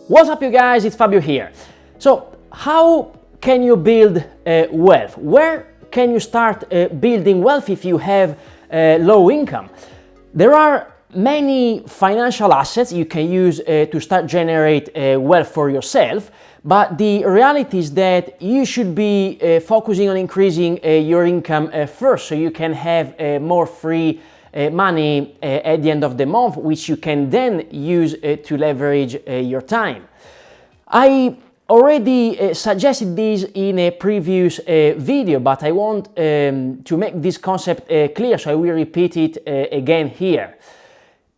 What's up, you guys? It's Fabio here. So, how can you build wealth? Where can you start building wealth if you have low income? There are many financial assets you can use to start generate wealth for yourself, but the reality is that you should be focusing on increasing your income first, so you can have more free money at the end of the month, which you can then use to leverage your time. I already suggested this in a previous video, but I want to make this concept clear, so I will repeat it again here.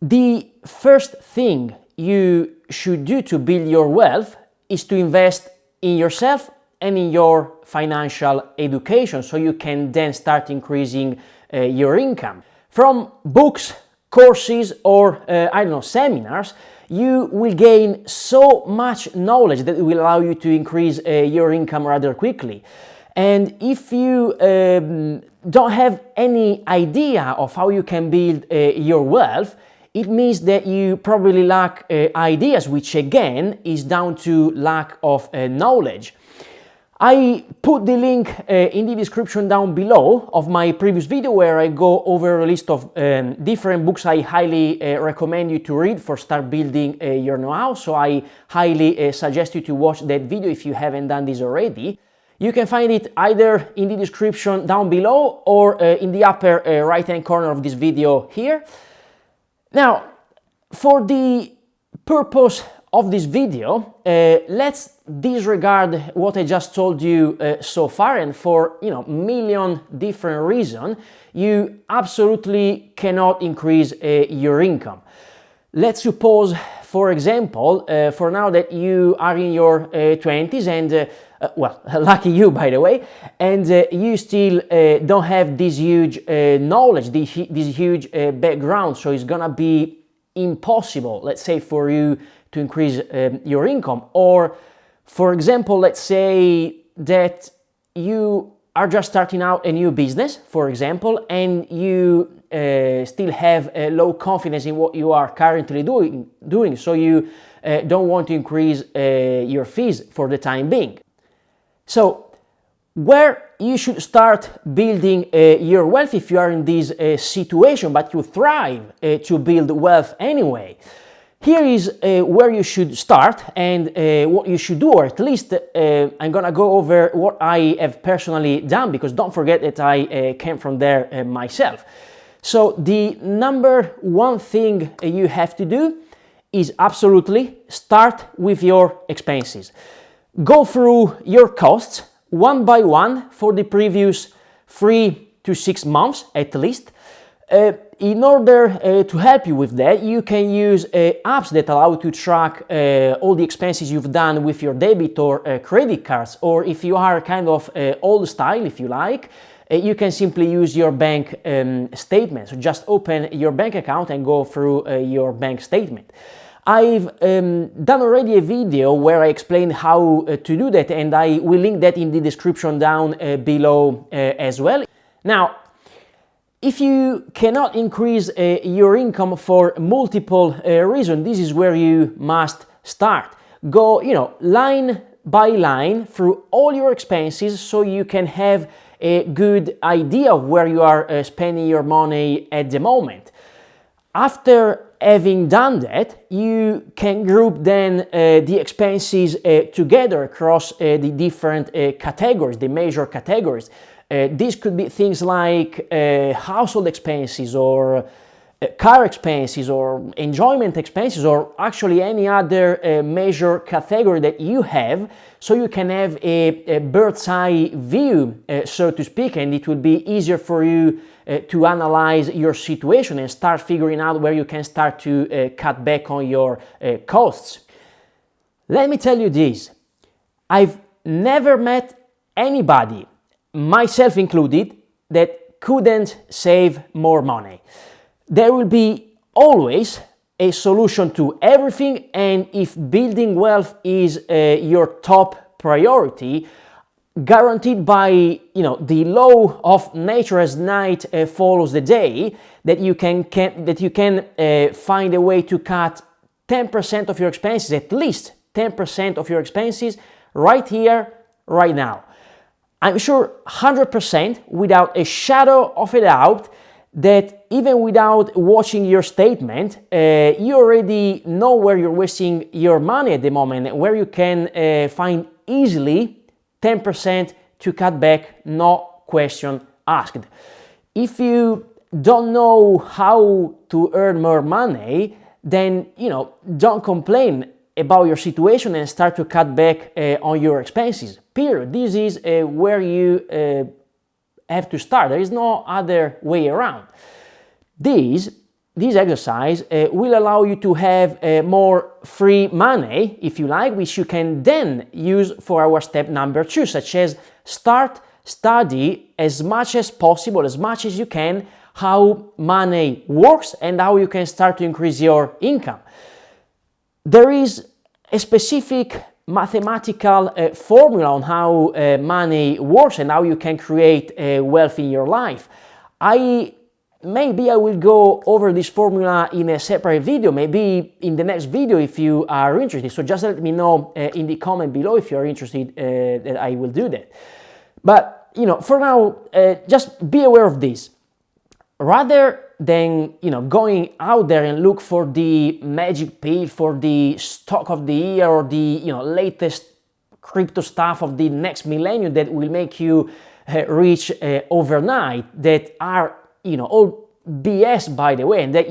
The first thing you should do to build your wealth is to invest in yourself and in your financial education, so you can then start increasing your income. From books, courses, or seminars, you will gain so much knowledge that it will allow you to increase your income rather quickly. And if you don't have any idea of how you can build your wealth, it means that you probably lack ideas, which again is down to lack of knowledge. I put the link in the description down below of my previous video where I go over a list of different books I highly recommend you to read for start building your know-how. So I highly suggest you to watch that video if you haven't done this already. You can find it either in the description down below or in the upper right-hand corner of this video here. Now, for the purpose of this video, let's disregard what I just told you so far, and for million different reasons, you absolutely cannot increase your income. Let's suppose, for example, for now that you are in your 20s and lucky you, by the way, and you still don't have this huge knowledge, this huge background, so it's gonna be impossible, let's say, for you to increase your income. Or, for example, let's say that you are just starting out a new business, for example, and you still have low confidence in what you are currently doing, so you don't want to increase your fees for the time being. So, where you should start building your wealth if you are in this situation, but you thrive to build wealth anyway. Here is where you should start and what you should do, or at least I'm gonna go over what I have personally done, because don't forget that I came from there myself. So the number one thing you have to do is absolutely start with your expenses. Go through your costs one by one for the previous 3 to 6 months at least. In order to help you with that, you can use apps that allow you to track all the expenses you've done with your debit or credit cards, or if you are kind of old style, if you like, you can simply use your bank statement. So just open your bank account and go through your bank statement. I've done already a video where I explain how to do that, and I will link that in the description down below as well. Now, if you cannot increase your income for multiple reasons, this is where you must start. Go, line by line through all your expenses, so you can have a good idea of where you are spending your money at the moment. After having done that, you can group then the expenses together across the different categories, the major categories. These could be things like household expenses, or car expenses, or enjoyment expenses, or actually any other major category that you have, so you can have a bird's eye view, so to speak, and it will be easier for you to analyze your situation and start figuring out where you can start to cut back on your costs. Let me tell you this, I've never met anybody, myself included, that couldn't save more money. There will be always a solution to everything, and if building wealth is your top priority, guaranteed by the law of nature as night follows the day, that you can find a way to cut 10% of your expenses at least 10% of your expenses right here, right now. I'm sure 100%, without a shadow of a doubt, that even without watching your statement, you already know where you're wasting your money at the moment, where you can find easily 10% to cut back, no question asked. If you don't know how to earn more money, then don't complain about your situation and start to cut back on your expenses. Period. This is where you have to start. There is no other way around. This exercise will allow you to have more free money, if you like, which you can then use for our step number 2, such as study as much as possible, as much as you can, how money works and how you can start to increase your income. There is a specific mathematical formula on how money works and how you can create wealth in your life. Maybe I will go over this formula in a separate video, maybe in the next video if you are interested. So just let me know in the comment below if you are interested that I will do that. But for now, just be aware of this. Rather than going out there and look for the magic pill, for the stock of the year, or the latest crypto stuff of the next millennium that will make you rich overnight, that are all BS, by the way, and that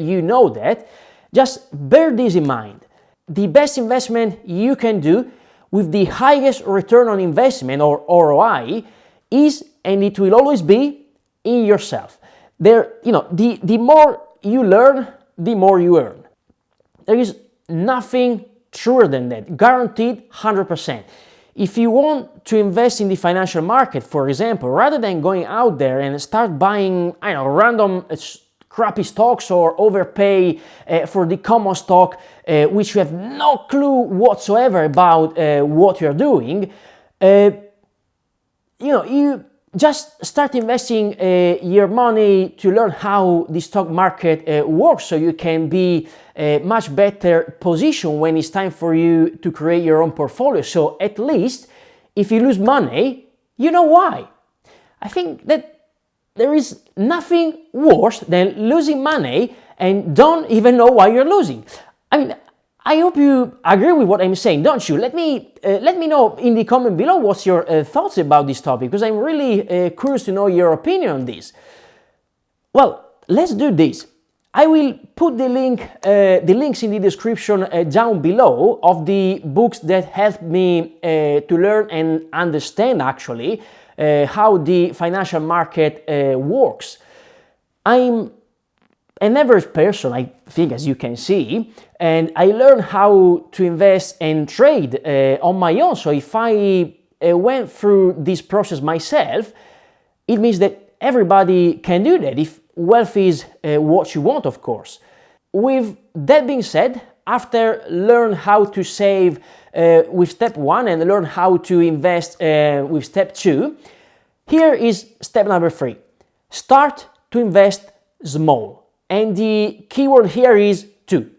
that, just bear this in mind. The best investment you can do with the highest return on investment, or ROI, is, and it will always be, in yourself. The more you learn, the more you earn. There is nothing truer than that, guaranteed 100%. If you want to invest in the financial market, for example, rather than going out there and start buying, random crappy stocks or overpay for the common stock, which you have no clue whatsoever about what you're doing, you just start investing your money to learn how the stock market works, so you can be much better positioned when it's time for you to create your own portfolio. So at least if you lose money, you know why. I think that there is nothing worse than losing money and don't even know why you're losing. I hope you agree with what I'm saying, don't you? Let me know in the comment below what's your thoughts about this topic, because I'm really curious to know your opinion on this. Well, let's do this. I will put the links in the description down below of the books that helped me to learn and understand actually how the financial market works. I'm an average person, I think, as you can see, and I learned how to invest and trade on my own. So if I went through this process myself, it means that everybody can do that, if wealth is what you want, of course. With that being said, after learn how to save with step 1 and learn how to invest with step 2, here is step number 3. Start to invest small. And the keyword here is 2.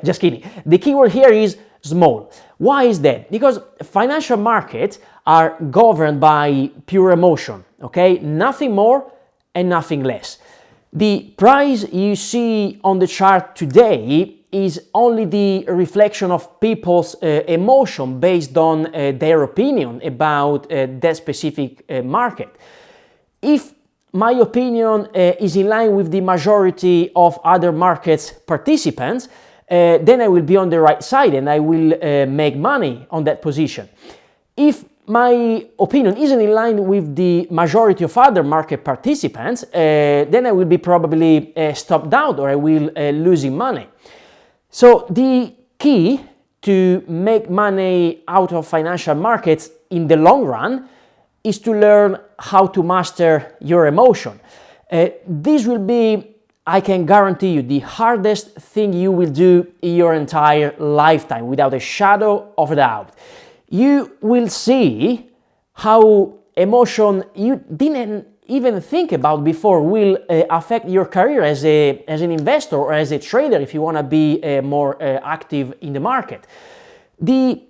Just kidding. The keyword here is small. Why is that? Because financial markets are governed by pure emotion, okay? Nothing more and nothing less. The price you see on the chart today is only the reflection of people's emotion based on their opinion about that specific market. If my opinion is in line with the majority of other markets participants, then I will be on the right side and I will make money on that position. If my opinion isn't in line with the majority of other market participants, then I will be probably stopped out, or I will losing money. So the key to make money out of financial markets in the long run is to learn how to master your emotion. This will be, I can guarantee you, the hardest thing you will do in your entire lifetime, without a shadow of a doubt. You will see how emotion you didn't even think about before will affect your career as an investor or as a trader if you want to be more active in the market. The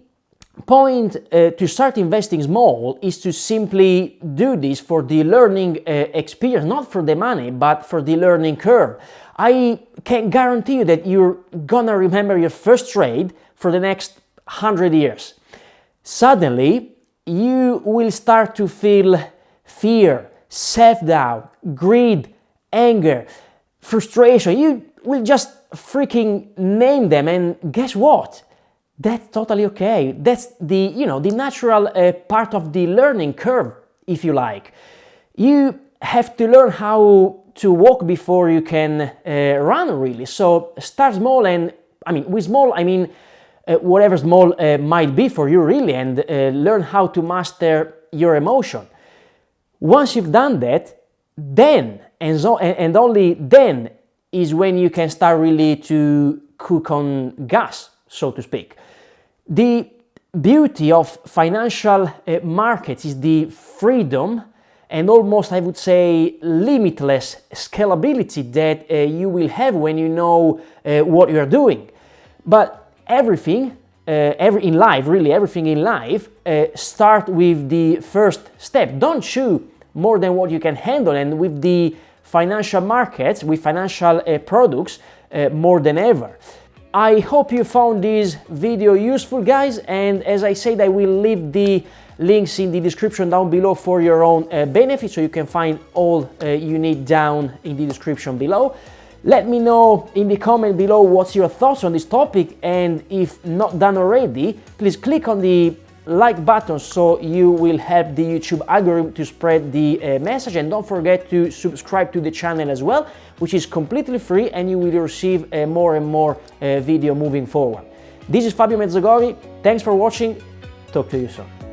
point to start investing small is to simply do this for the learning experience, not for the money, but for the learning curve. I can guarantee you that you're gonna remember your first trade for the next 100 years. Suddenly, you will start to feel fear, self-doubt, greed, anger, frustration. You will just freaking name them, and guess what? That's totally okay. That's the natural part of the learning curve, if you like. You have to learn how to walk before you can run, really. So start small, and with small I mean whatever small might be for you, really, and learn how to master your emotion. Once you've done that, then and only then is when you can start really to cook on gas, so to speak. The beauty of financial markets is the freedom and almost, I would say, limitless scalability that you will have when you know what you are doing. But everything in life start with the first step. Don't chew more than what you can handle, and with the financial markets, with financial products, more than ever. I hope you found this video useful, guys, and as I said, I will leave the links in the description down below for your own benefit, so you can find all you need down in the description below. Let me know in the comment below what's your thoughts on this topic, and if not done already, please click on the like button so you will help the YouTube algorithm to spread the message, and don't forget to subscribe to the channel as well, which is completely free, and you will receive more and more video moving forward. This is Fabio Mezzogori. Thanks for watching. Talk to you soon.